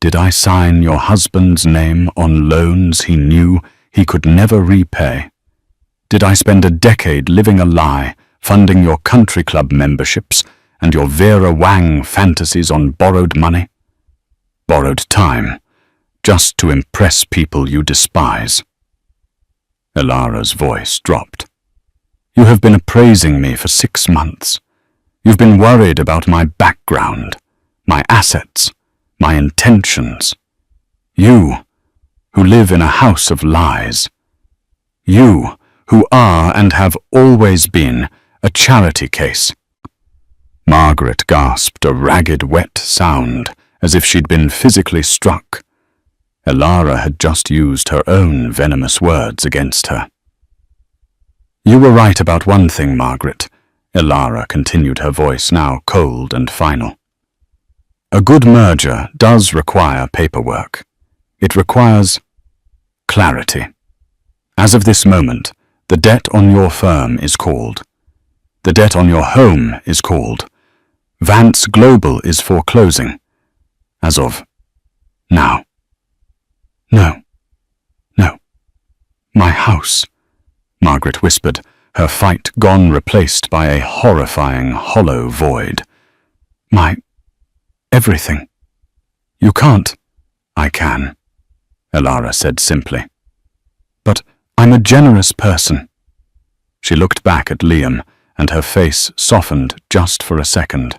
S1: "Did I sign your husband's name on loans he knew he could never repay? Did I spend a decade living a lie, funding your country club memberships and your Vera Wang fantasies on borrowed money? Borrowed time, just to impress people you despise?" Elara's voice dropped. "You have been appraising me for 6 months. You've been worried about my background, my assets, my intentions. You, who live in a house of lies. You, who are and have always been a charity case." Margaret gasped a ragged, wet sound, as if she'd been physically struck. Elara had just used her own venomous words against her. "You were right about one thing, Margaret," Elara continued, her voice now cold and final. "A good merger does require paperwork. It requires clarity. As of this moment, the debt on your firm is called. The debt on your home is called. Vance Global is foreclosing. As of now. No. My house," Margaret whispered, her fight gone, replaced by a horrifying, hollow void. My Everything. You can't. I can, Elara said simply. But I'm a generous person. She looked back at Liam, and her face softened just for a second.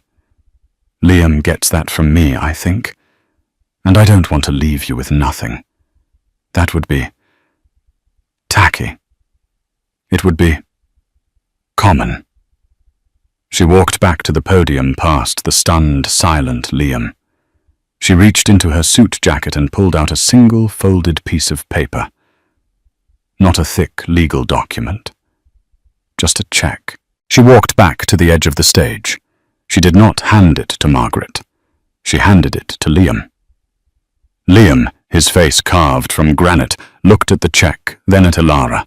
S1: Liam gets that from me, I think. And I don't want to leave you with nothing. That would be tacky. It would be common. She walked back to the podium past the stunned, silent Liam. She reached into her suit jacket and pulled out a single folded piece of paper. Not a thick legal document. Just a check. She walked back to the edge of the stage. She did not hand it to Margaret. She handed it to Liam. Liam, his face carved from granite, looked at the check, then at Elara.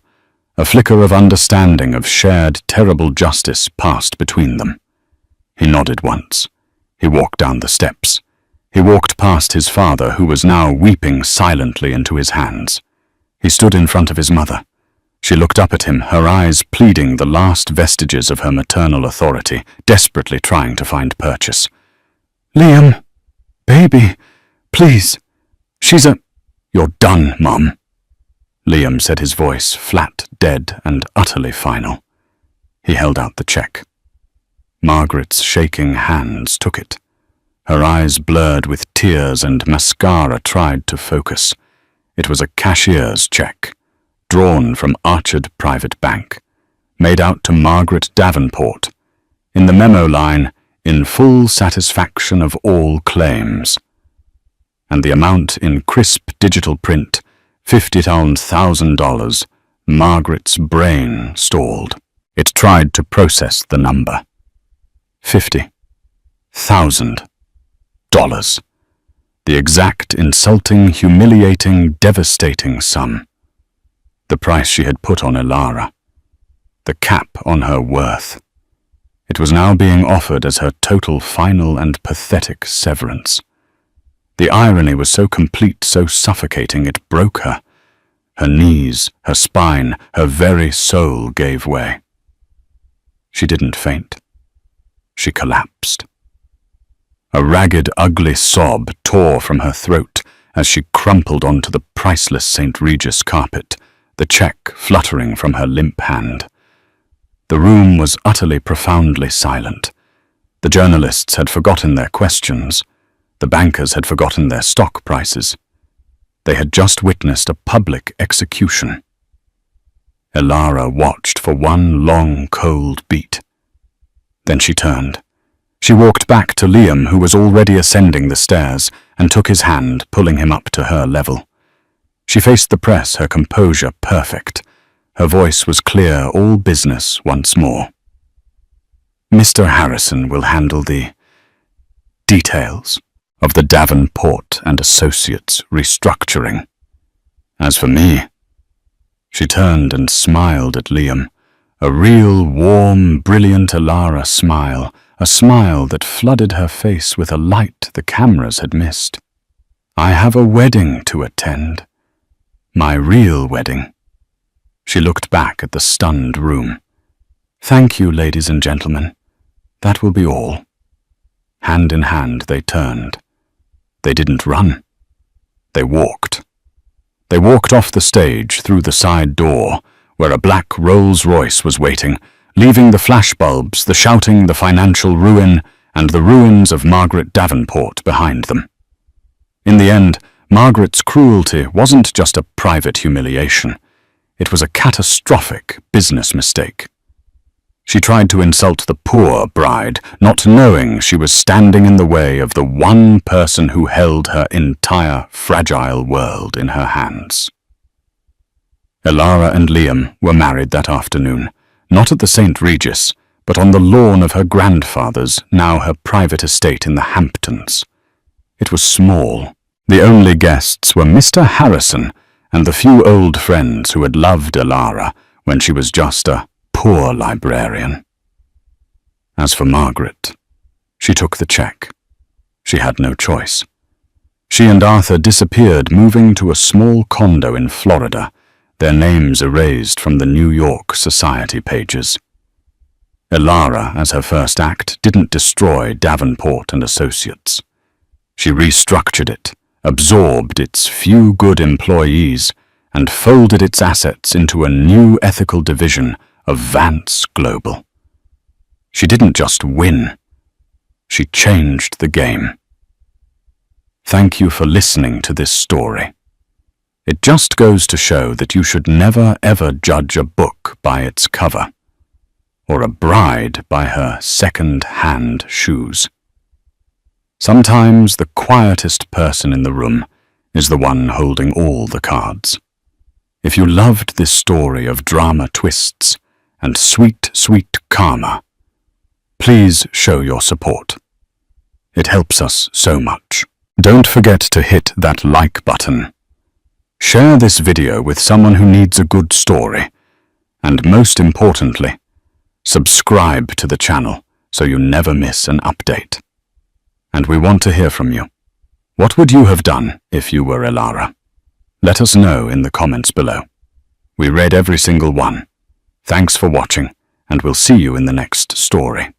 S1: A flicker of understanding of shared terrible justice passed between them. He nodded once. He walked down the steps. He walked past his father, who was now weeping silently into his hands. He stood in front of his mother. She looked up at him, her eyes pleading the last vestiges of her maternal authority, desperately trying to find purchase. Liam, baby, please, she's a... You're done, Mum. Liam said, his voice flat, dead, and utterly final. He held out the check. Margaret's shaking hands took it. Her eyes blurred with tears and mascara tried to focus. It was a cashier's check, drawn from Archard Private Bank, made out to Margaret Davenport. In the memo line, in full satisfaction of all claims. And the amount in crisp digital print, $50,000, Margaret's brain stalled. It tried to process the number. $50,000. The exact, insulting, humiliating, devastating sum. The price she had put on Elara. The cap on her worth. It was now being offered as her total, final, and pathetic severance. The irony was so complete, so suffocating, it broke her. Her knees, her spine, her very soul gave way. She didn't faint. She collapsed. A ragged, ugly sob tore from her throat as she crumpled onto the priceless St. Regis carpet, the check fluttering from her limp hand. The room was utterly, profoundly silent. The journalists had forgotten their questions. The bankers had forgotten their stock prices. They had just witnessed a public execution. Elara watched for one long, cold beat. Then she turned. She walked back to Liam, who was already ascending the stairs, and took his hand, pulling him up to her level. She faced the press, her composure perfect. Her voice was clear, all business once more. Mr. Harrison will handle the details of the Davenport and Associates restructuring. As for me, she turned and smiled at Liam, a real, warm, brilliant Elara smile, a smile that flooded her face with a light the cameras had missed. I have a wedding to attend. My real wedding. She looked back at the stunned room. Thank you, ladies and gentlemen. That will be all. Hand in hand they turned. They didn't run. They walked. They walked off the stage through the side door, where a black Rolls-Royce was waiting, leaving the flashbulbs, the shouting, the financial ruin, and the ruins of Margaret Davenport behind them. In the end, Margaret's cruelty wasn't just a private humiliation. It was a catastrophic business mistake. She tried to insult the poor bride, not knowing she was standing in the way of the one person who held her entire fragile world in her hands. Elara and Liam were married that afternoon, not at the St. Regis, but on the lawn of her grandfather's, now her private estate in the Hamptons. It was small. The only guests were Mr. Harrison and the few old friends who had loved Elara when she was just a poor librarian. As for Margaret, she took the check. She had no choice. She and Arthur disappeared, moving to a small condo in Florida, their names erased from the New York society pages. Elara, as her first act, didn't destroy Davenport and Associates. She restructured it, absorbed its few good employees, and folded its assets into a new ethical division of Vance Global. She didn't just win, she changed the game. Thank you for listening to this story. It just goes to show that you should never ever judge a book by its cover, or a bride by her second-hand shoes. Sometimes the quietest person in the room is the one holding all the cards. If you loved this story of drama twists and sweet, sweet karma, please show your support. It helps us so much. Don't forget to hit that like button. Share this video with someone who needs a good story. And most importantly, subscribe to the channel so you never miss an update. And we want to hear from you. What would you have done if you were Elara? Let us know in the comments below. We read every single one. Thanks for watching, and we'll see you in the next story.